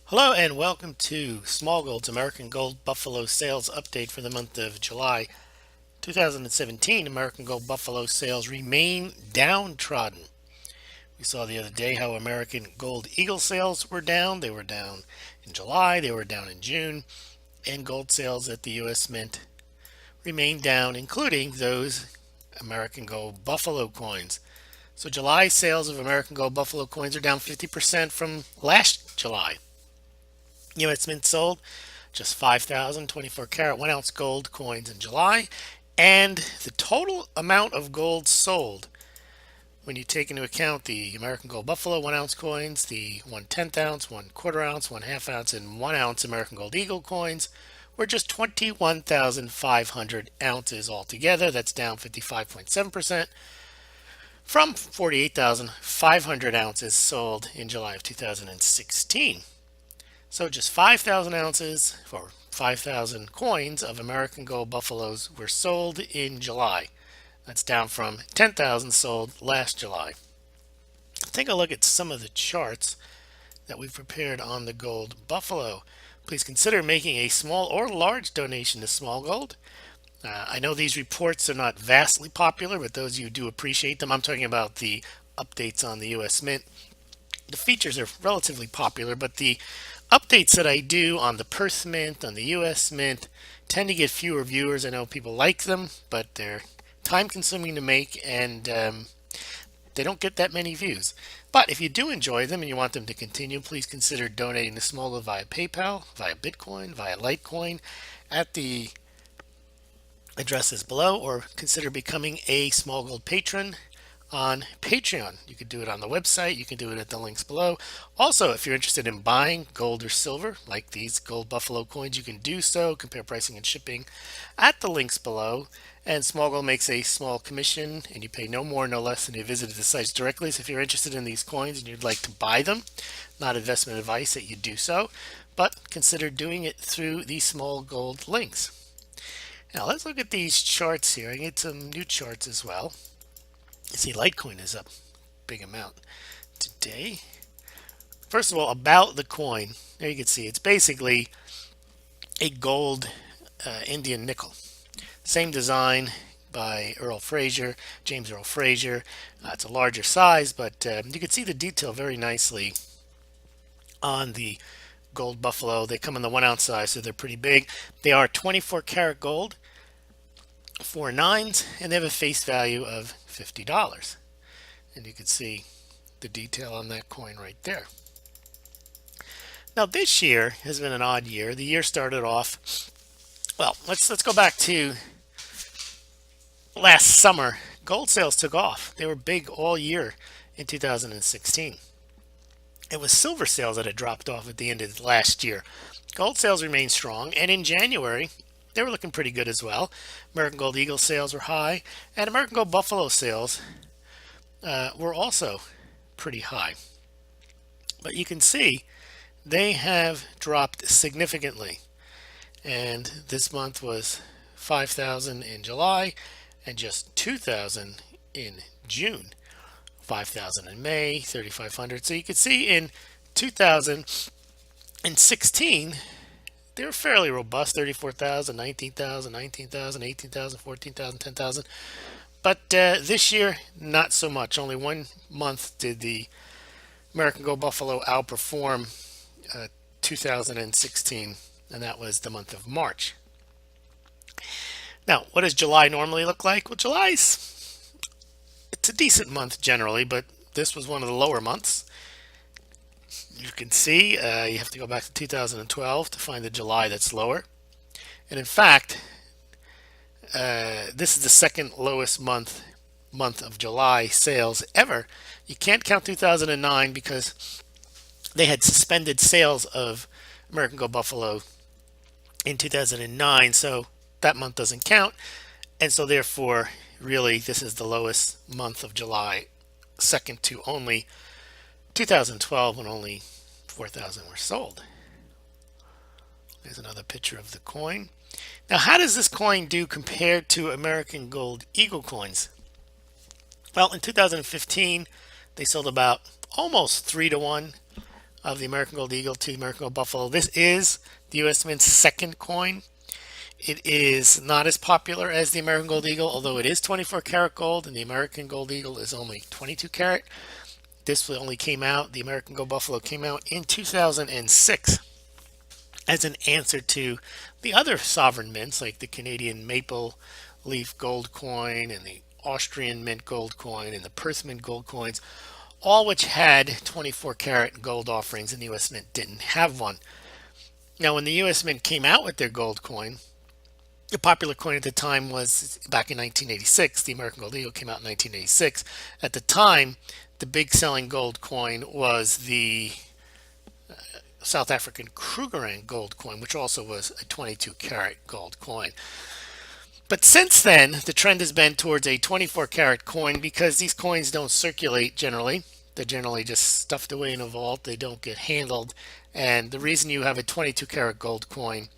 Hello and welcome to Smaulgld's American Gold Buffalo Sales Update for the month of July 2017. American Gold Buffalo sales remain downtrodden. We saw the other day how American Gold Eagle sales were down. They were down in July, they were down in June, and gold sales at the U.S. Mint remain down, including those American Gold Buffalo coins. So July sales of American Gold Buffalo coins are down 50% from last July. U.S. Mint sold just 5,024 karat 1 ounce gold coins in July, and the total amount of gold sold, when you take into account the American Gold Buffalo 1 ounce coins, the 1/10 ounce, 1/4 ounce, 1/2 ounce, and 1 ounce American Gold Eagle coins, were just 21,500 ounces altogether. That's down 55.7% from 48,500 ounces sold in July of 2016. So just 5,000 ounces for 5,000 coins of American Gold Buffaloes were sold in July. That's down from 10,000 sold last July. Take a look at some of the charts that we've prepared on the Gold Buffalo. Please consider making a small or large donation to Smaulgld. I know these reports are not vastly popular, but those of you who do appreciate them, I'm talking about the updates on the US Mint. The features are relatively popular, but the updates that I do on the Perth Mint, on the US Mint, tend to get fewer viewers. I know people like them, but they're time consuming to make, and they don't get that many views. But if you do enjoy them and you want them to continue, please consider donating to Smaulgld via PayPal, via Bitcoin, via Litecoin at the addresses below, or consider becoming a Smaulgld patron on Patreon. You could do it on the website. You can do it at the links below. Also, if you're interested in buying gold or silver, like these Gold Buffalo coins, you can do so. Compare pricing and shipping at the links below. And Smaulgld makes a small commission, and you pay no more, no less than you visited the sites directly. So if you're interested in these coins and you'd like to buy them, not investment advice that you do so, but consider doing it through the Smaulgld links. Now let's look at these charts here. I get some new charts as well. You see, Litecoin is up a big amount today. First of all, about the coin, there you can see it's basically a gold Indian nickel. Same design by James Earl Fraser. It's a larger size, but you can see the detail very nicely on the Gold Buffalo. They come in the 1 ounce size, so they're pretty big. They are 24 karat gold, 4 nines, and they have a face value of $50. And you can see the detail on that coin right there. Now this year has been an odd year. The year started off, well, let's go back to last summer. Gold sales took off. They were big all year in 2016. It was silver sales that had dropped off at the end of last year. Gold sales remained strong, and in January they were looking pretty good as well. American Gold Eagle sales were high, and American Gold Buffalo sales were also pretty high. But you can see they have dropped significantly. And this month was 5,000 in July and just 2,000 in June. 5,000 in May, 3,500. So you can see in 2016, they were fairly robust, 34,000, 19,000, 19,000, 18,000, 14,000, 10,000. But this year, not so much. Only 1 month did the American Gold Buffalo outperform 2016, and that was the month of March. Now, what does July normally look like? Well, it's a decent month generally, but this was one of the lower months. You can see you have to go back to 2012 to find the July that's lower. And in fact, this is the second lowest month of July sales ever. You can't count 2009 because they had suspended sales of American Gold Buffalo in 2009, so that month doesn't count. And so therefore, really, this is the lowest month of July, second to only 2012 when only 4,000 were sold. There's another picture of the coin. Now, how does this coin do compared to American Gold Eagle coins? Well, in 2015, they sold about almost 3 to 1 of the American Gold Eagle to the American Gold Buffalo. This is the U.S. Mint's second coin. It is not as popular as the American Gold Eagle, although it is 24 karat gold, and the American Gold Eagle is only 22 karat. This only came out, the American Gold Buffalo came out in 2006 as an answer to the other sovereign mints like the Canadian Maple Leaf Gold Coin and the Austrian Mint Gold Coin and the Perth Mint Gold Coins, all which had 24 karat gold offerings, and the US Mint didn't have one. Now, when the US Mint came out with their gold coin, the popular coin at the time was back in 1986. The American Gold Eagle came out in 1986. At the time, the big selling gold coin was the South African Krugerrand gold coin, which also was a 22 karat gold coin. But since then, the trend has been towards a 24 karat coin because these coins don't circulate generally. They're generally just stuffed away in a vault. They don't get handled. And the reason you have a 22 karat gold coin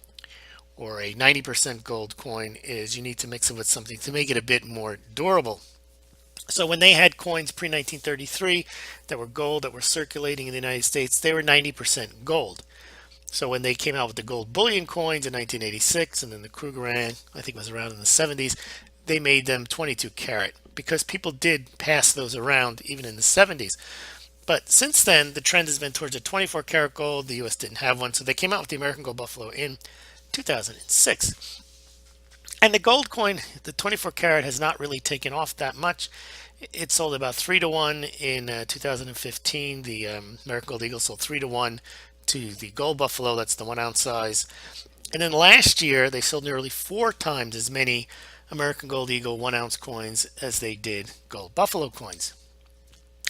or a 90% gold coin is you need to mix it with something to make it a bit more durable. So when they had coins pre-1933 that were gold that were circulating in the United States, they were 90% gold. So when they came out with the gold bullion coins in 1986 and then the Krugerrand, I think it was around in the 70s, they made them 22 karat because people did pass those around even in the 70s. But since then, the trend has been towards a 24 karat gold. The US didn't have one, so they came out with the American Gold Buffalo in 2006. And the gold coin, the 24 karat, has not really taken off that much. It sold about 3 to 1 in 2015. The American Gold Eagle sold 3 to 1 to the Gold Buffalo, that's the 1 ounce size. And then last year, they sold nearly 4 times as many American Gold Eagle 1 ounce coins as they did Gold Buffalo coins.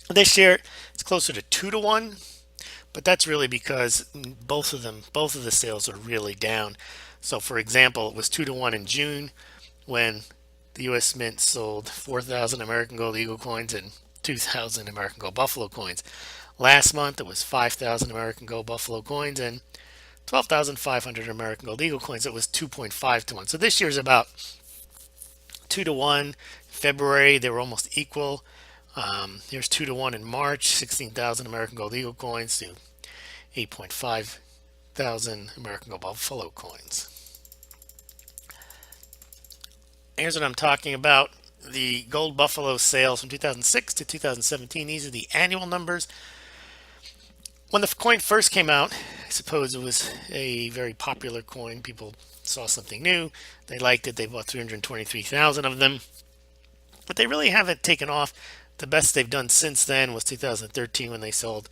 This year, it's closer to 2 to 1. But that's really because both of the sales are really down. So for example, it was 2 to 1 in June when the US Mint sold 4,000 American Gold Eagle coins and 2,000 American Gold Buffalo coins. Last month it was 5,000 American Gold Buffalo coins and 12,500 American Gold Eagle coins. It was 2.5 to 1. So this year's about 2 to 1. February they were almost equal. Here's 2 to 1 in March, 16,000 American Gold Eagle coins to 8.5 thousand American Gold Buffalo coins. Here's what I'm talking about. The Gold Buffalo sales from 2006 to 2017. These are the annual numbers. When the coin first came out, I suppose it was a very popular coin. People saw something new. They liked it. They bought 323,000 of them. But they really haven't taken off. The best they've done since then was 2013 when they sold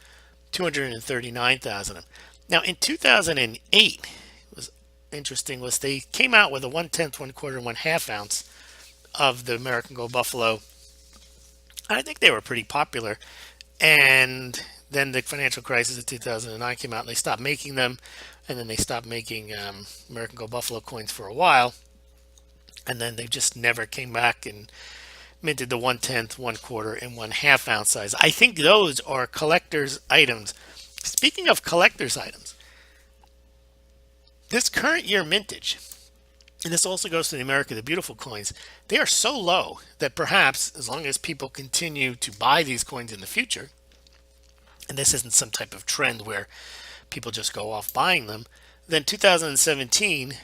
239,000 of them. Now in 2008, was interesting, was they came out with a 1/10, 1/4, and 1/2 ounce of the American Gold Buffalo. I think they were pretty popular. And then the financial crisis of 2009 came out and they stopped making them. And then they stopped making American Gold Buffalo coins for a while. And then they just never came back and minted the 1/10, 1/4, and 1/2 ounce size. I think those are collector's items. Speaking of collector's items, this current year mintage, and this also goes to the America the Beautiful coins, they are so low that perhaps as long as people continue to buy these coins in the future, and this isn't some type of trend where people just go off buying them, then 2017,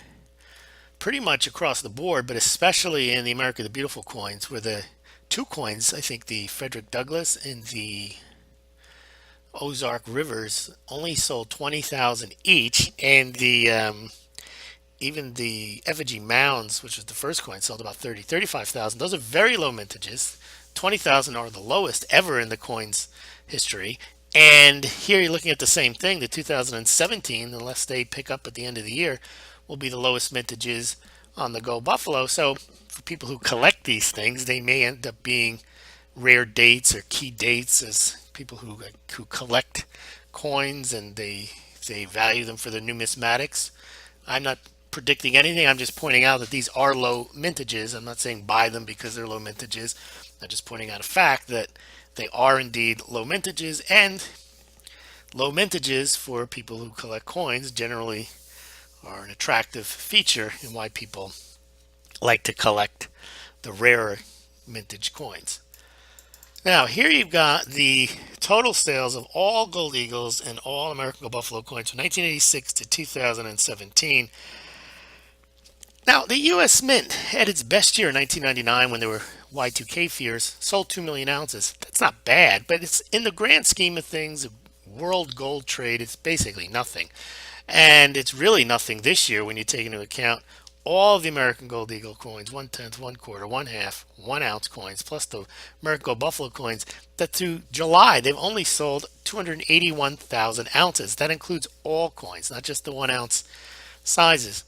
pretty much across the board, but especially in the America the Beautiful coins, where the 2 coins, I think the Frederick Douglass and the Ozark Rivers, only sold 20,000 each, and the even the effigy mounds, which was the first coin, sold about 35,000. Those are very low mintages. 20,000 are the lowest ever in the coin's history. And here you're looking at the same thing. The 2017, unless they pick up at the end of the year, will be the lowest mintages on the Gold Buffalo. So for people who collect these things, they may end up being rare dates or key dates, as people who collect coins and they value them for their numismatics. I'm not predicting anything. I'm just pointing out that these are low mintages. I'm not saying buy them because they're low mintages. I'm just pointing out a fact that they are indeed low mintages, and low mintages for people who collect coins generally are an attractive feature in why people like to collect the rarer mintage coins. Now, here you've got the total sales of all gold eagles and all American Gold Buffalo coins from 1986 to 2017. Now, the U.S. Mint had its best year in 1999 when there were Y2K fears, sold 2 million ounces. That's not bad, but it's in the grand scheme of things, world gold trade, it's basically nothing. And it's really nothing this year when you take into account all of the American Gold Eagle coins, 1/10, 1/4, 1/2, 1 ounce coins, plus the American Gold Buffalo coins, that through July they've only sold 281,000 ounces. That includes all coins, not just the 1 ounce sizes.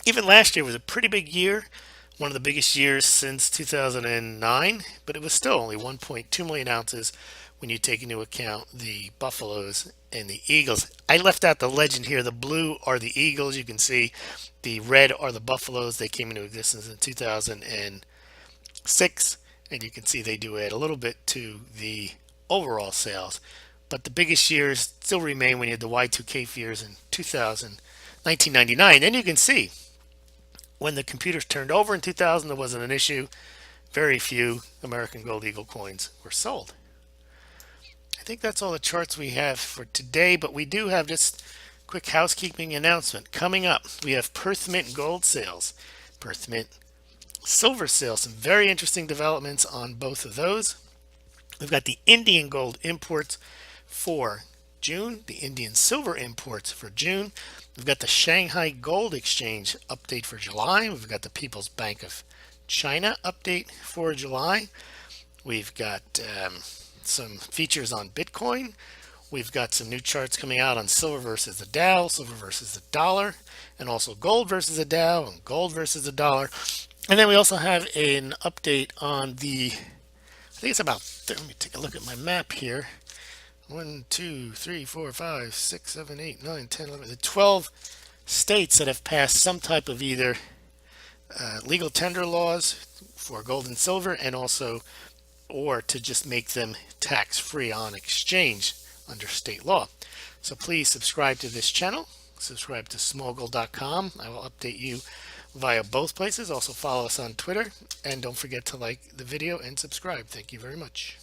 Even last year was a pretty big year, one of the biggest years since 2009, but it was still only 1.2 million ounces when you take into account the buffaloes and the eagles. I left out the legend here. The blue are the eagles. You can see the red are the buffaloes. They came into existence in 2006, and you can see they do add a little bit to the overall sales. But the biggest years still remain when you had the Y2K fears in 1999. Then you can see when the computers turned over in 2000, there wasn't an issue. Very few American Gold Eagle coins were sold. I think that's all the charts we have for today, but we do have just quick housekeeping announcement. Coming up, we have Perth Mint gold sales, Perth Mint silver sales, some very interesting developments on both of those. We've got the Indian gold imports for June, the Indian silver imports for June. We've got the Shanghai Gold Exchange update for July. We've got the People's Bank of China update for July. We've got some features on Bitcoin. We've got some new charts coming out on silver versus the Dow, silver versus the dollar, and also gold versus the Dow and gold versus the dollar. And then we also have an update on the, I think it's about, let me take a look at my map here. 1, 2, 3, 4, 5, 6, 7, 8, 9, 10, 11, the 12 states that have passed some type of either legal tender laws for gold and silver, and also or to just make them tax-free on exchange under state law. So please subscribe to this channel. Subscribe to Smaulgld.com. I will update you via both places. Also follow us on Twitter, and don't forget to like the video and subscribe. Thank you very much.